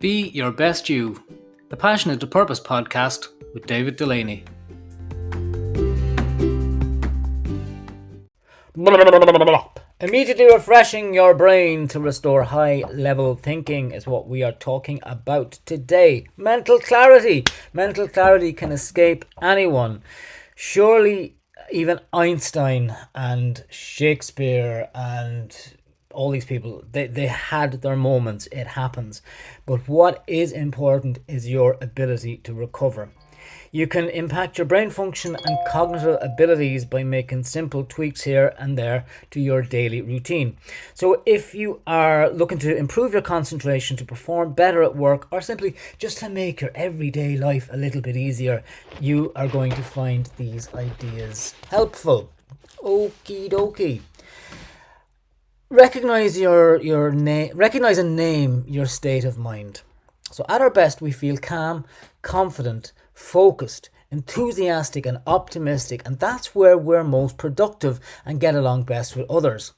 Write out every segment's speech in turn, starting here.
Be Your Best You, the Passionate to Purpose podcast with David Delaney. Immediately refreshing your brain to restore high-level thinking is what we are talking about today. Mental clarity. Mental clarity can escape anyone. Surely even Einstein and Shakespeare and all these people, they had their moments. It happens. But what is important is your ability to recover. You can impact your brain function and cognitive abilities by making simple tweaks here and there to your daily routine. So if you are looking to improve your concentration, to perform better at work, or simply just to make your everyday life a little bit easier, you are going to find these ideas helpful. Okie dokie. Recognize recognize and name your state of mind. So at our best, we feel calm, confident, focused, enthusiastic and optimistic, and that's where we're most productive and get along best with others.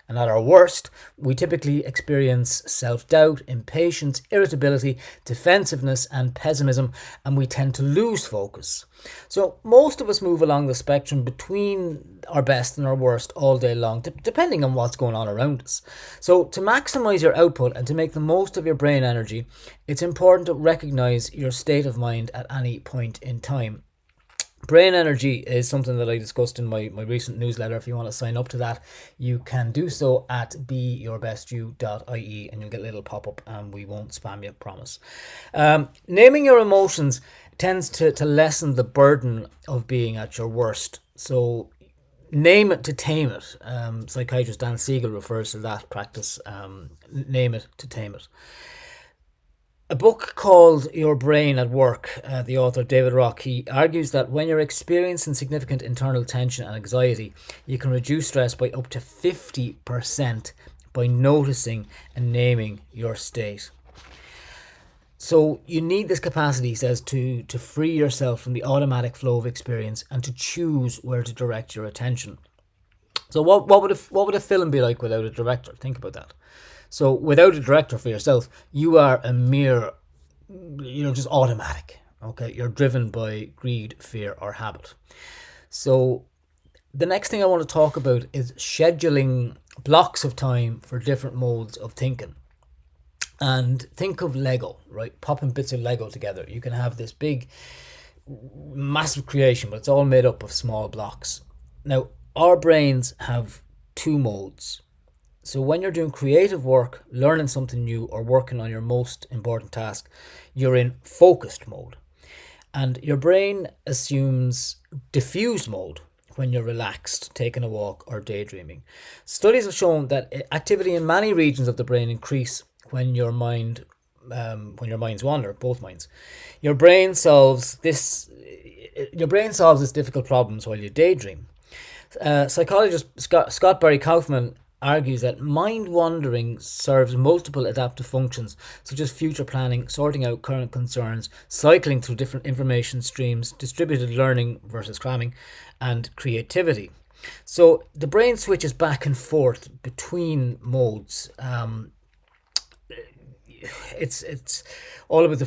And at our worst, we typically experience self-doubt, impatience, irritability, defensiveness and pessimism, and we tend to lose focus. So most of us move along the spectrum between our best and our worst all day long, depending on what's going on around us. So to maximize your output and to make the most of your brain energy, it's important to recognize your state of mind at any point in time. Brain energy is something that I discussed in my recent newsletter. If you want to sign up to that, you can do so at beyourbestyou.ie and you'll get a little pop-up and we won't spam you, promise. Naming your emotions tends to lessen the burden of being at your worst. So name it to tame it. Psychiatrist Dan Siegel refers to that practice. Name it to tame it. A book called Your Brain at Work, the author David Rock, he argues that when you're experiencing significant internal tension and anxiety, you can reduce stress by up to 50% by noticing and naming your state. So you need this capacity, he says, to free yourself from the automatic flow of experience and to choose where to direct your attention. So what would a film be like without a director? Think about that. So without a director for yourself, you are a mere, just automatic. Okay, you're driven by greed, fear, or habit. So the next thing I want to talk about is scheduling blocks of time for different modes of thinking. And think of Lego, right? Popping bits of Lego together. You can have this big, massive creation, but it's all made up of small blocks. Now, our brains have two modes. So when you're doing creative work, learning something new, or working on your most important task, you're in focused mode. And your brain assumes diffused mode when you're relaxed, taking a walk, or daydreaming. Studies have shown that activity in many regions of the brain increase when your minds wander, both minds. Your brain solves these difficult problems while you daydream. Psychologist Scott Barry Kaufman argues that mind wandering serves multiple adaptive functions, such as future planning, sorting out current concerns, cycling through different information streams, distributed learning versus cramming, and creativity. So the brain switches back and forth between modes. It's all about the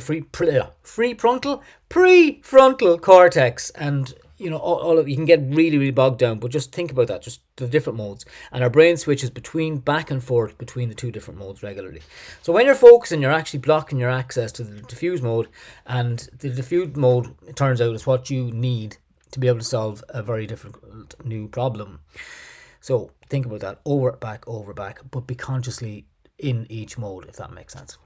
prefrontal cortex, and all of you can get really, really bogged down, but just think about that, just the different modes. And our brain switches back and forth between the two different modes regularly. So when you're focusing, you're actually blocking your access to the diffuse mode, and the diffuse mode, it turns out, is what you need to be able to solve a very difficult new problem. So think about that, over, back, but be consciously in each mode, if that makes sense.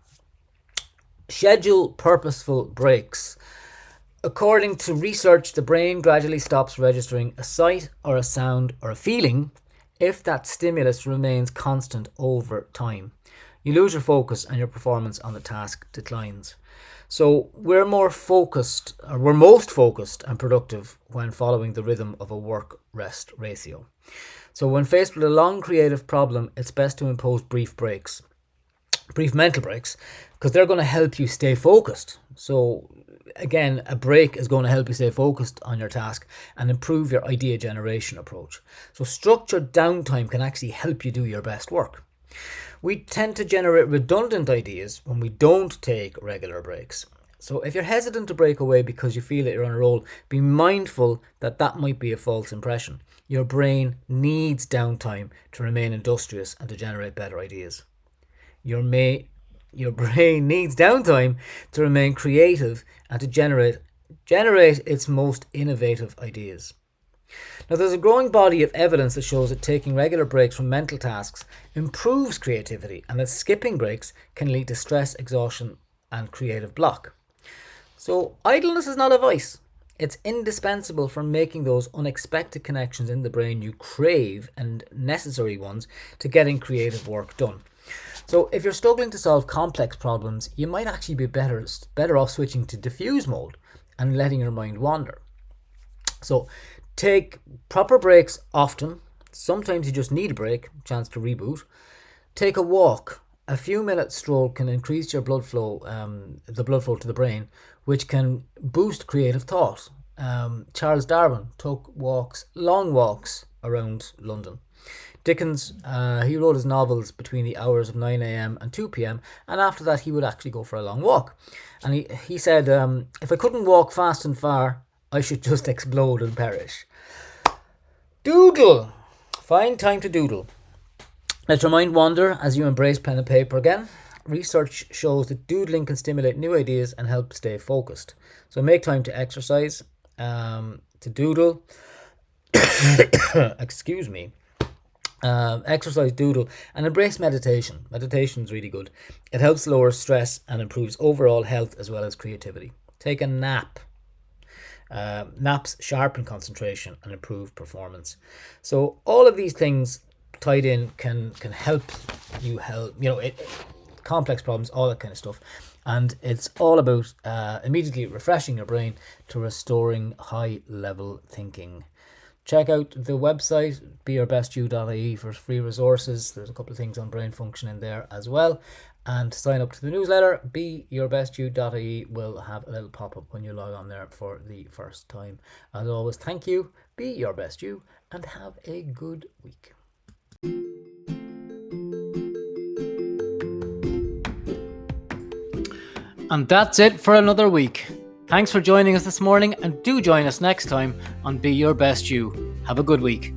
Schedule purposeful breaks. According to research, the brain gradually stops registering a sight or a sound or a feeling if that stimulus remains constant over time. You lose your focus and your performance on the task declines. So we're most focused and productive when following the rhythm of a work-rest ratio. So when faced with a long creative problem, it's best to impose brief mental breaks, because they're going to help you stay focused. So again, a break is going to help you stay focused on your task and improve your idea generation approach. So structured downtime can actually help you do your best work. We tend to generate redundant ideas when we don't take regular breaks. So if you're hesitant to break away because you feel that you're on a roll, be mindful that that might be a false impression. Your brain needs downtime to remain industrious and to generate better ideas. Your brain needs downtime to remain creative and to generate its most innovative ideas. Now, there's a growing body of evidence that shows that taking regular breaks from mental tasks improves creativity, and that skipping breaks can lead to stress, exhaustion, and creative block. So, idleness is not a vice. It's indispensable for making those unexpected connections in the brain you crave and necessary ones to getting creative work done. So if you're struggling to solve complex problems, you might actually be better off switching to diffuse mode and letting your mind wander. So take proper breaks often. Sometimes you just need a break, chance to reboot. Take a walk. A few minutes stroll can increase your blood flow, the blood flow to the brain, which can boost creative thought. Charles Darwin took long walks around London. Dickens, he wrote his novels between the hours of 9 a.m. and 2 p.m. and after that he would actually go for a long walk. And he said, if I couldn't walk fast and far, I should just explode and perish. Doodle! Find time to doodle. Let your mind wander as you embrace pen and paper again. Research shows that doodling can stimulate new ideas and help stay focused. So make time to exercise, to doodle. Excuse me. Exercise, doodle, and embrace meditation. Meditation is really good. It helps lower stress and improves overall health as well as creativity. Take a nap. Naps sharpen concentration and improve performance. So all of these things tied in can help you complex problems, all that kind of stuff. And it's all about immediately refreshing your brain to restoring high level thinking. Check out the website beyourbestYou.ie for free resources. There's a couple of things on brain function in there as well. And sign up to the newsletter. beyourbestYou.ie will have a little pop-up when you log on there for the first time. As always, thank you, be your best you, and have a good week. And that's it for another week. Thanks for joining us this morning, and do join us next time on Be Your Best You. Have a good week.